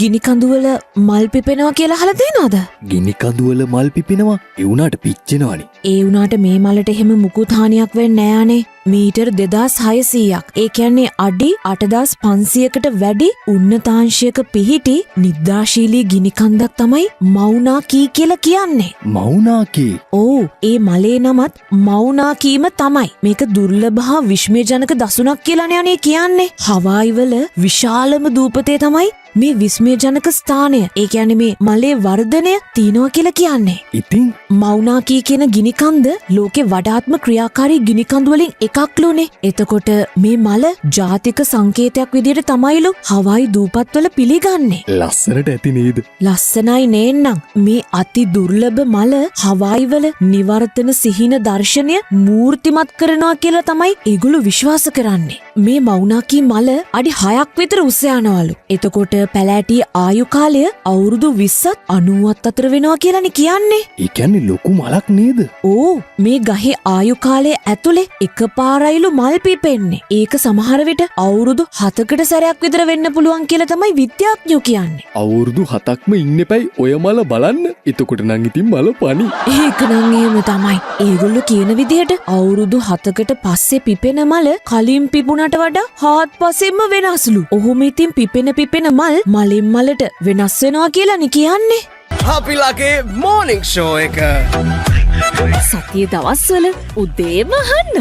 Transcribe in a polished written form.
ගිනි කඳුවල මල් පිපෙනවා කියලා අහලා තියෙනවද? ගිනි කඳුවල මල් පිපෙනවා ඒ වුණාට පිච්චෙනවනේ. ඒ වුණාට මේ මලට එහෙම මුකුත් හානියක් වෙන්නේ නෑනේ. මීටර් 2600ක්. ඒ කියන්නේ අඩි 8500කට වැඩි උන්නතාංශයක පිහිටි නිද්‍රාශීලී ගිනි කන්දක් තමයි මවුනාකී කියලා කියන්නේ. මවුනාකී. ඔව්, ඒ මලේ නමත් මවුනාකීම තමයි. මේක දුර්ලභ හා විස්මයජනක දසුනක් කියලානේ අනේ කියන්නේ. හවායි වල විශාලම දූපතේ තමයි මේ විස්මයජනක ස්ථානය. ඒ කියන්නේ මේ මලේ වර්ධනය තියනවා කියලා කියන්නේ. ඉතින් මවුනාකී කියන ගිනි කන්ද ලෝකේ වඩාත්ම ක්‍රියාකාරී ගිනි කඳු වලින් එකක්ලුනේ. එතකොට මේ මල ජාතික සංකේතයක් විදියට තමයිලු හවායි දූපත්වල පිළිගන්නේ. ලස්සනට ඇති නේද? ලස්සනයි නේන්නම්. මේ අති දුර්ලභ මල හවායි වල නිවර්තන සිහින දර්ශනය මූර්තිමත් කරනවා කියලා තමයි ඒගොල්ලෝ විශ්වාස කරන්නේ. මේ මවුනාකී මල අඩි 6ක් විතර උස යනවලු. එතකොට පැලෑටි ආයු කාලය අවුරුදු 20ත් 90ත් අතර වෙනවා කියලානේ කියන්නේ. ඒ කියන්නේ ලොකු මලක් නේද? ඕ, මේ ගහේ ආයු කාලය ඇතුලේ එකපාරයිලු මල් පිපෙන්නේ. ඒක සමහර විට අවුරුදු 7කට සැරයක් විතර වෙන්න පුළුවන් කියලා තමයි විද්‍යාඥයෝ කියන්නේ. අවුරුදු 7ක්ම ඉන්න එපයි ඔය මල බලන්න. එතකොට නම් ඉතින් මල පණි. ඒක නම් එහෙම තමයි. ඒගොල්ලෝ කියන විදිහට අවුරුදු 7කට පස්සේ පිපෙන මල කලින් පිපුණට වඩා හාත්පසින්ම වෙනස්ලු. ඔහොම ඉතින් පිපෙන මල් මලින් මලට වෙනස් වෙනවා කියලානේ කියන්නේ. අපිලාගේ මෝනිං ෂෝ එක සතියේ දවස්වල උදේම අහන්න.